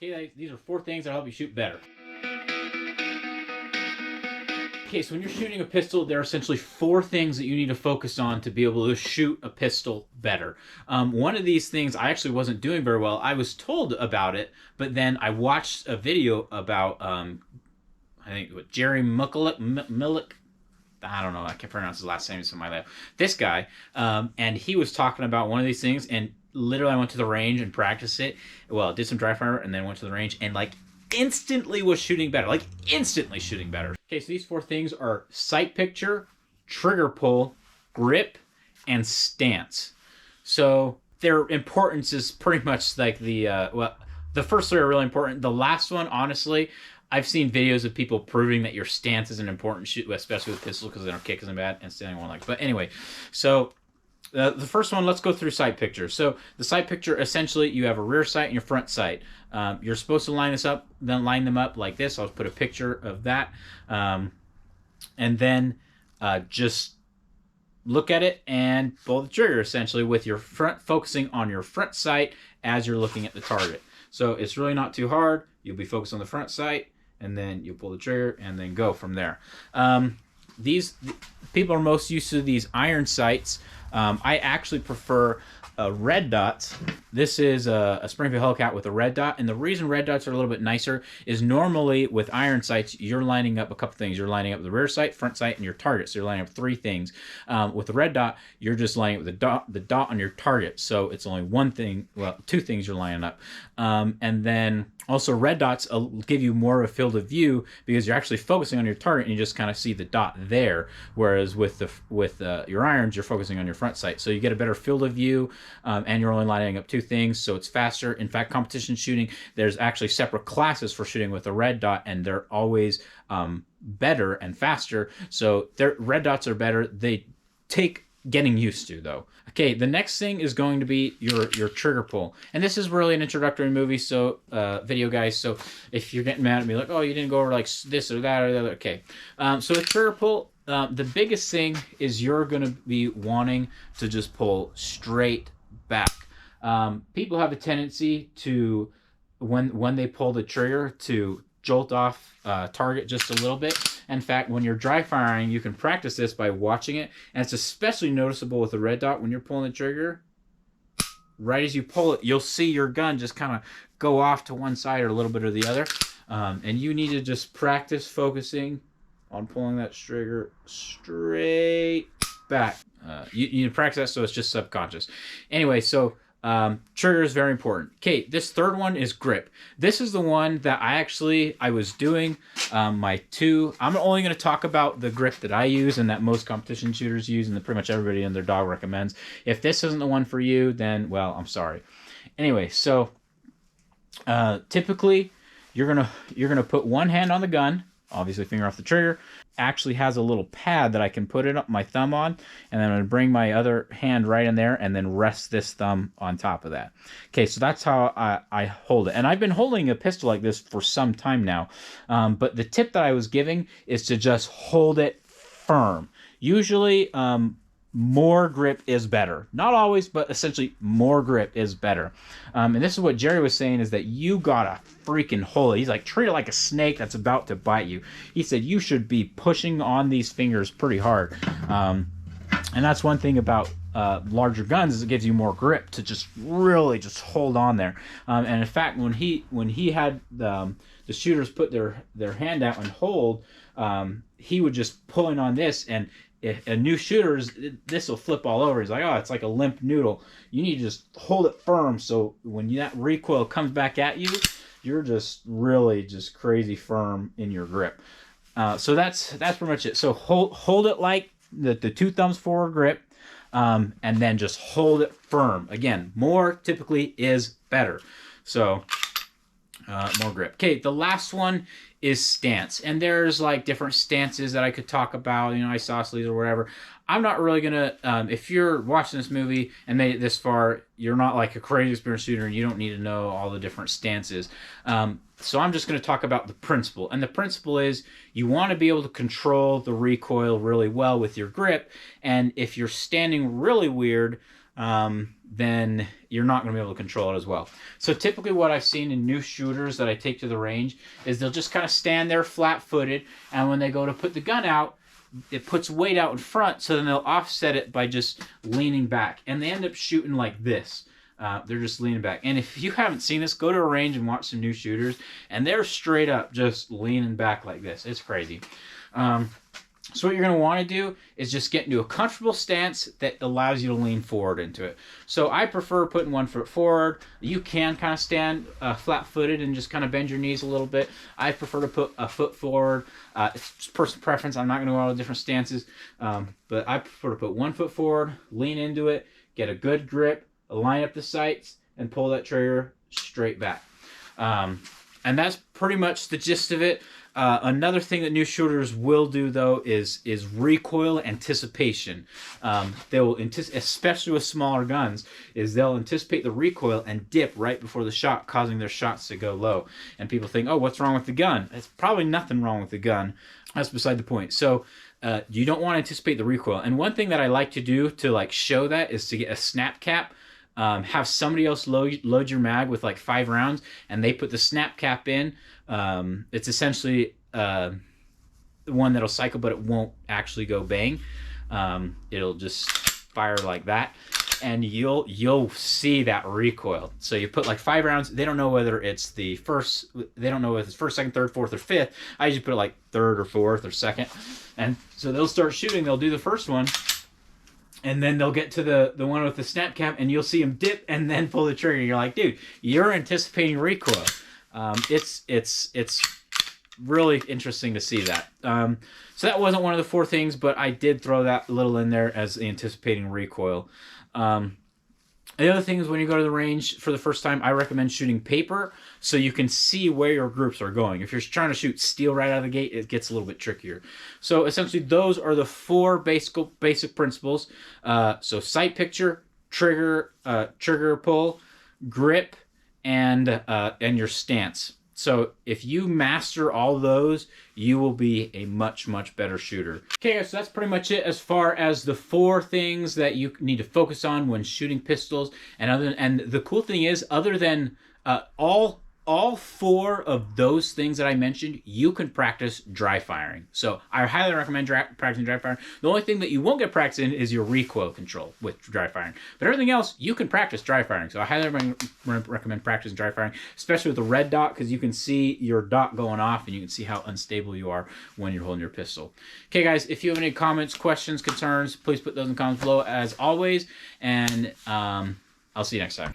Okay, these are 4 things that'll help you shoot better. Okay, so when you're shooting a pistol, there are essentially 4 things that you need to focus on to be able to shoot a pistol better. One of these things I actually wasn't doing very well. I was told about it, but then I watched a video about, I think, Jerry Millick. I don't know. I can't pronounce his last name. It's in my life. This guy, and he was talking about one of these things, and literally I went to the range and practiced it. Well, did some dry fire, and then went to the range, and like instantly was shooting better. Like instantly shooting better. Okay, so these 4 things are sight picture, trigger pull, grip, and stance. So their importance is pretty much like the first 3 are really important. The last one, honestly, I've seen videos of people proving that your stance is an important shoot, especially with pistols, because they don't kick as bad and standing one like. But anyway, so the first one, let's go through sight picture. So the sight picture, essentially, you have a rear sight and your front sight. You're supposed to line them up like this. I'll put a picture of that, and then just look at it and pull the trigger, essentially, with your front focusing on your front sight as you're looking at the target. So it's really not too hard. You'll be focused on the front sight, and then you'll pull the trigger and then go from there. These people are most used to these iron sights. I actually prefer red dots. This is a Springfield Hellcat with a red dot, and the reason red dots are a little bit nicer is normally with iron sights you're lining up a couple things. You're lining up the rear sight, front sight, and your target. So you're lining up 3 things. With the red dot, you're just lining up the dot on your target. So it's only 1 thing, well, 2 things you're lining up, and then also red dots give you more of a field of view because you're actually focusing on your target and you just kind of see the dot there. Whereas with your irons, you're focusing on your front sight, so you get a better field of view, and you're only lining up 2 things, so it's faster. In fact, competition shooting, there's actually separate classes for shooting with a red dot, and they're always better and faster. So their red dots are better. They take getting used to, though. Okay, the next thing is going to be your trigger pull, and this is really an introductory movie, so video, guys. So if you're getting mad at me like, oh, you didn't go over like this or that or the other, okay. So with trigger pull, the biggest thing is you're going to be wanting to just pull straight back. People have a tendency to, when they pull the trigger, to jolt off target just a little bit. In fact, when you're dry firing, you can practice this by watching it, and it's especially noticeable with the red dot when you're pulling the trigger. Right as you pull it, you'll see your gun just kind of go off to one side or a little bit or the other, and you need to just practice focusing on pulling that trigger straight back. You need to practice that so it's just subconscious. Anyway, so trigger is very important. Okay, this 3rd one is grip. This is the one that I was doing my 2. I'm only going to talk about the grip that I use and that most competition shooters use and that pretty much everybody in their dog recommends. If this isn't the one for you, then, well, I'm sorry. Anyway, so typically you're gonna put one hand on the gun, obviously finger off the trigger. Actually has a little pad that I can put my thumb on, and then I'm going to bring my other hand right in there and then rest this thumb on top of that. Okay, so that's how I hold it. And I've been holding a pistol like this for some time now, but the tip that I was giving is to just hold it firm. Usually more grip is better. Not always, but essentially more grip is better. And this is what Jerry was saying, is that you gotta freaking hold it. He's like, treat it like a snake that's about to bite you. He said you should be pushing on these fingers pretty hard. And that's one thing about larger guns, is it gives you more grip to just really just hold on there. And in fact, when he had the shooters put their hand out and hold, he would just pull in on this, and if a new shooter's, this will flip all over. He's like, oh, it's like a limp noodle. You need to just hold it firm, so when that recoil comes back at you, you're just really just crazy firm in your grip. So that's pretty much it. So hold it like the 2 thumbs forward grip, and then just hold it firm. Again, more typically is better. So more grip. Okay, the last one is stance, and there's like different stances that I could talk about, isosceles or whatever. I'm not really gonna, if you're watching this movie and made it this far, you're not like a crazy experienced shooter and you don't need to know all the different stances. So I'm just gonna talk about the principle, and the principle is you want to be able to control the recoil really well with your grip, and if you're standing really weird, then you're not going to be able to control it as well. So typically what I've seen in new shooters that I take to the range is they'll just kind of stand there flat-footed, and when they go to put the gun out, it puts weight out in front, so then they'll offset it by just leaning back. And they end up shooting like this. They're just leaning back. And if you haven't seen this, go to a range and watch some new shooters, and they're straight up just leaning back like this. It's crazy. So what you're going to want to do is just get into a comfortable stance that allows you to lean forward into it. So I prefer putting 1 foot forward. You can kind of stand flat-footed and just kind of bend your knees a little bit. I prefer to put a foot forward. It's just personal preference. I'm not going to go all the different stances, but I prefer to put 1 foot forward, lean into it, get a good grip, line up the sights, and pull that trigger straight back. And that's pretty much the gist of it. Another thing that new shooters will do, though, is recoil anticipation. They will, especially with smaller guns, they'll anticipate the recoil and dip right before the shot, causing their shots to go low. And people think, oh, what's wrong with the gun? It's probably nothing wrong with the gun. That's beside the point. So you don't want to anticipate the recoil. And one thing that I like to do to like show that is to get a snap cap. Have somebody else load your mag with like 5 rounds, and they put the snap cap in. It's essentially the one that'll cycle, but it won't actually go bang. It'll just fire like that, and you'll see that recoil. So you put like 5 rounds. They don't know whether it's the first. They don't know if it's first, second, third, fourth, or fifth. I usually put it like third or fourth or second, and so they'll start shooting. They'll do the first one. And then they'll get to the one with the snap cap, and you'll see them dip and then pull the trigger. You're like, dude, you're anticipating recoil. It's really interesting to see that. So that wasn't one of the 4 things, but I did throw that little in there as anticipating recoil. The other thing is when you go to the range for the first time, I recommend shooting paper so you can see where your groups are going. If you're trying to shoot steel right out of the gate, it gets a little bit trickier. So essentially those are the 4 basic principles. So sight picture, trigger pull, grip, and your stance. So if you master all those, you will be a much, much better shooter. Okay, guys, so that's pretty much it as far as the 4 things that you need to focus on when shooting pistols. And the cool thing is, other than all 4 of those things that I mentioned, you can practice dry firing. So I highly recommend practicing dry firing. The only thing that you won't get practice in is your recoil control with dry firing. But everything else, you can practice dry firing. So I highly recommend practicing dry firing, especially with the red dot, because you can see your dot going off and you can see how unstable you are when you're holding your pistol. Okay, guys, if you have any comments, questions, concerns, please put those in the comments below as always. And I'll see you next time.